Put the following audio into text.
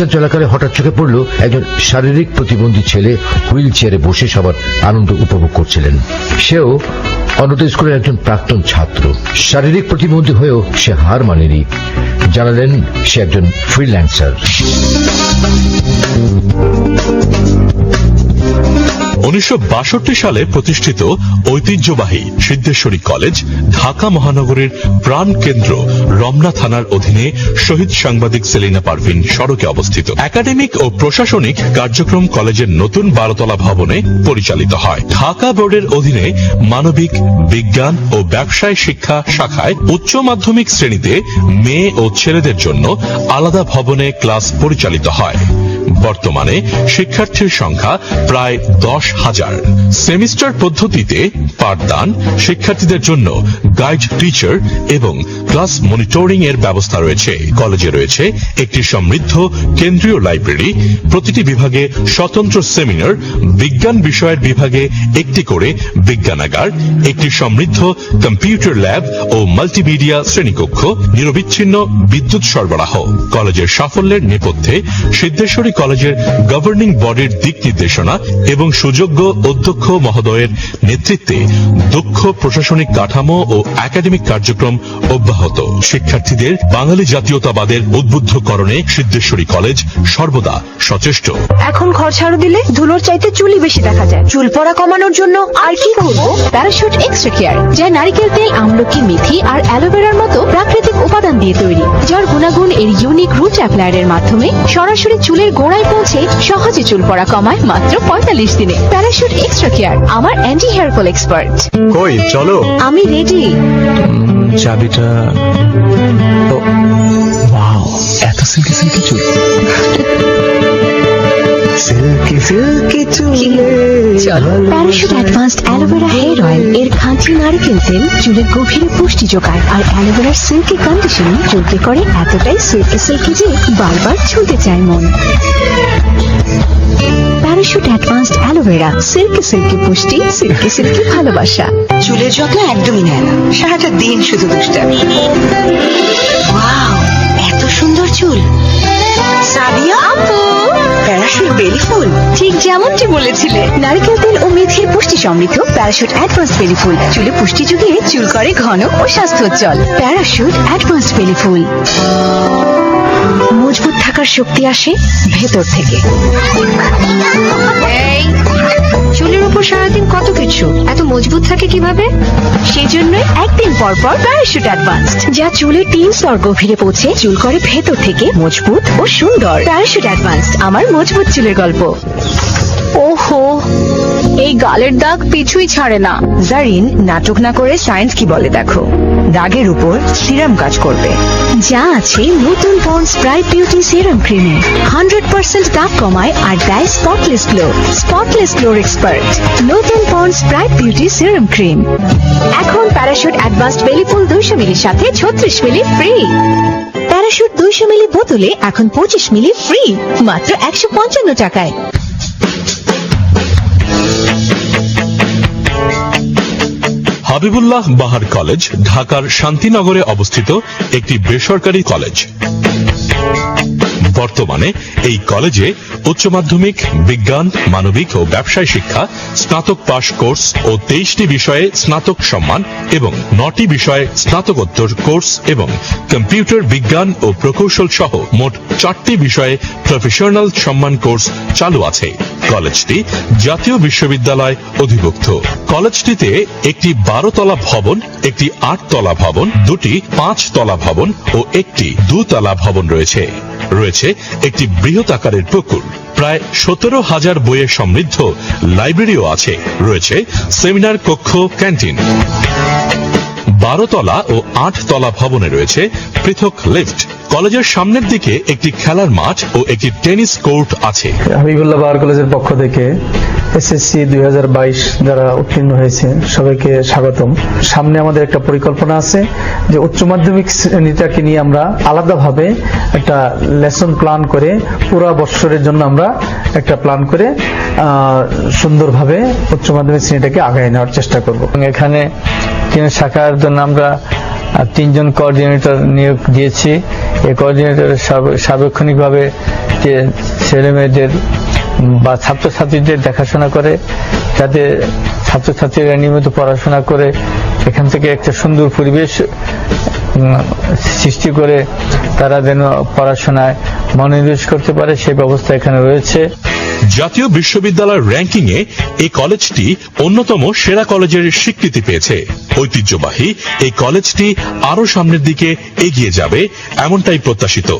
অনুষ্ঠান চলাকালে হঠাৎ চোখে পড়ল একজন শারীরিক প্রতিবন্ধী ছেলে হুইল চেয়ারে বসে সবার আনন্দ উপভোগ করছিলেন। সেও অন্যত স্কুলের একজন প্রাক্তন ছাত্র। শারীরিক প্রতিবন্ধী হয়েও সে হার মানেনি, জানালেন সে একজন ফ্রিল্যান্সার। 1962 সালে প্রতিষ্ঠিত ঐতিহ্যবাহী সিদ্ধেশ্বরী কলেজ ঢাকা মহানগরীর প্রাণ কেন্দ্র রমনা থানার অধীনে শহীদ সাংবাদিক সেলিনা পারভিন সড়কে অবস্থিত। একাডেমিক ও প্রশাসনিক কার্যক্রম কলেজের নতুন 12তলা ভবনে পরিচালিত হয়। ঢাকা বোর্ডের অধীনে মানবিক, বিজ্ঞান ও ব্যবসায় শিক্ষা শাখায় উচ্চ মাধ্যমিক শ্রেণীতে মেয়ে ও ছেলেদের জন্য আলাদা ভবনে ক্লাস পরিচালিত হয়। বর্তমানে শিক্ষার্থীর সংখ্যা প্রায় 10,000। সেমিস্টার পদ্ধতিতে পাঠদান, শিক্ষার্থীদের জন্য গাইড টিচার এবং ক্লাস মনিটরিং এর ব্যবস্থা রয়েছে। কলেজে রয়েছে একটি সমৃদ্ধ কেন্দ্রীয় লাইব্রেরি, প্রতিটি বিভাগে স্বতন্ত্র সেমিনার, বিজ্ঞান বিষয়ের বিভাগে একটি করে বিজ্ঞানাগার, একটি সমৃদ্ধ কম্পিউটার ল্যাব ও মাল্টিমিডিয়া শ্রেণীকক্ষ, নিরবিচ্ছিন্ন বিদ্যুৎ সরবরাহ। কলেজের সাফল্যের নেপথ্যে সিদ্ধেশ্বরী কলেজের গভর্নিং বডির দিক নির্দেশনা এবং সুযোগ্য অধ্যক্ষ মহোদয়ের নেতৃত্বে দক্ষ প্রশাসনিক কাঠামো ও একাডেমিক কার্যক্রম অব্যাহত। শিক্ষার্থীদের বাঙালি জাতীয়তাবাদের উদ্বুদ্ধকরণে সিদ্ধেশ্বরী কলেজ সর্বদা সচেষ্ট। এখন ঘর ঝাড়ু দিলে ধুলোর চাইতে চুলই বেশি দেখা যায়। চুল পড়া কমানোর জন্য আর কি করব? প্যারাশুট এক্সট্রা কেয়ার, যা নারকেল তেল, আমলকি, মেথি আর অ্যালোভেরার মতো প্রাকৃতিক উপাদান দিয়ে তৈরি, যার গুণাগুণ এর ইউনিক রুট অ্যাপ্লায়ারের মাধ্যমে সরাসরি চুলের গোড়ায় পৌঁছে সহজে চুল পড়া কমায় মাত্র 45 দিনে। প্যারাশুট এক্সট্রা কেয়ার আমার অ্যান্টি হেয়ার ফল এক্সপার্ট। কই চলো, আমি রেডি। চাবিটা। ওয়াও, এত সিল্কি সিল্কি চুল। সিল্কি সিল্কি চুলে চলো। Parachute advanced aloe vera hair oil এর খাঁটি নারকেল তেল চুলের গভীরে পুষ্টি যোগায়, আর অ্যালোভেরার সিল্কি কন্ডিশনিং চুলকে করে এতটাই সিল্কি সিল্কি যে বারবার ছুঁতে চায় মন। Parachute advanced aloe vera, silky silky পুষ্টি, সিল্কি সিল্কি ভালোবাসা। চুলের যত্ন একদমই নেয় না, সারাটা দিন শুধু দুষ্টামি। ওয়াও, এত সুন্দর চুল। সাদিয়া আপু, প্যারাশুট বেলি ফুল। ঠিক যেমনটি বলেছিলে, নারকেল তেল ও মেথির পুষ্টি সমৃদ্ধ প্যারাশুট অ্যাডভান্সড বেলি ফুল চুলে পুষ্টি যুগিয়ে চুল করে ঘন ও স্বাস্থ্যোজ্জ্বল। প্যারাশুট অ্যাডভান্সড বেলি ফুল। মজবুত থাকার শক্তি আসে ভেতর থেকে। চুলের উপর সারাদিন কত কিছু, এত মজবুত থাকে কিভাবে? সেজন্যই একদিন পর পর প্যারাশুট অ্যাডভান্সড, যা চুলের 3 স্তর গভীরে পৌঁছে চুল করে ভেতর থেকে মজবুত ও সুন্দর। প্যারাশুট অ্যাডভান্সড, আমার মজবুত চুলের গল্প। ওহো, এই গালের দাগ পিছুই ছাড়ে না। জারিন, নাটক না করে সায়েন্স কি বলে দেখো। দাগের উপর সিরাম কাজ করবে, যা আছে নতুন পন্ডস ব্রাইট বিউটি সিরাম ক্রিমে। 100% দাগ কমায় আর দেয় স্পটলেস গ্লো। স্পটলেস গ্লোর এক্সপার্ট নতুন ponds bright beauty serum cream. এখন প্যারাশুট অ্যাডভান্সড বেলি ফুল 200 মিলির সাথে 36 মিলি ফ্রি। প্যারাশুট 200 মিলি বোতলে এখন 25 মিলি ফ্রি, মাত্র 155 টাকায়। হাবিবুল্লাহ বাহার কলেজ ঢাকার শান্তিনগরে অবস্থিত একটি বেসরকারি কলেজ। বর্তমানে এই কলেজে উচ্চ মাধ্যমিক, বিজ্ঞান, মানবিক ও ব্যবসায় শিক্ষা, স্নাতক পাশ কোর্স ও 23টি বিষয়ে স্নাতক সম্মান এবং 9টি বিষয়ে স্নাতকোত্তর কোর্স এবং কম্পিউটার বিজ্ঞান ও প্রকৌশল সহ মোট 4টি বিষয়ে প্রফেশনাল সম্মান কোর্স চালু আছে। কলেজটি জাতীয় বিশ্ববিদ্যালয় অধিভুক্ত। কলেজটিতে একটি 12তলা ভবন, একটি 8তলা ভবন, 2টি 5তলা ভবন ও একটি 2তলা ভবন রয়েছে। রয়েছে একটি বৃহৎ আকারের পুকুর, প্রায় 17,000 বইয়ে সমৃদ্ধ লাইব্রেরিও আছে। রয়েছে সেমিনার কক্ষ, ক্যান্টিন। 12তলা ও 8তলা ভবনে রয়েছে পৃথক লিফট। কলেজের সামনের দিকে একটি খেলার মাঠ ও একটি টেনিস কোর্ট আছে। হাবিবুল্লাহ বাহার কলেজের পক্ষ থেকে এসএসসি 2022 যারা উত্তীর্ণ হয়েছে সবাইকে স্বাগতম। সামনে আমাদের একটা পরিকল্পনা আছে যে উচ্চ মাধ্যমিক শ্রেণীটাকে নিয়ে আমরা আলাদাভাবে একটা লেসন প্ল্যান করে পুরো বছরের জন্য আমরা একটা প্ল্যান করে সুন্দরভাবে উচ্চ মাধ্যমিক শ্রেণীটাকে আগায় নেওয়ার চেষ্টা করব। এখানে শাখার জন্য আমরা আর 3 জন কোঅর্ডিনেটর নিয়োগ দিয়েছি। এই কোঅর্ডিনেটর সার্বক্ষণিকভাবে যে ছেলে মেয়েদের বা ছাত্রছাত্রীদের দেখাশোনা করে, যাতে ছাত্রছাত্রীরা নিয়মিত পড়াশোনা করে এখান থেকে একটা সুন্দর পরিবেশ সৃষ্টি করে তারা যেন পড়াশোনায় মনোনিবেশ করতে পারে, সেই ব্যবস্থা এখানে রয়েছে। জাতীয় বিশ্ববিদ্যালয়ের র্যাঙ্কিং এ এই কলেজটি অন্যতম সেরা কলেজের স্বীকৃতি পেয়েছে। ঐতিহ্যবাহী এই কলেজটি আরো সামনের দিকে এগিয়ে যাবে, এমনটাই প্রত্যাশিত।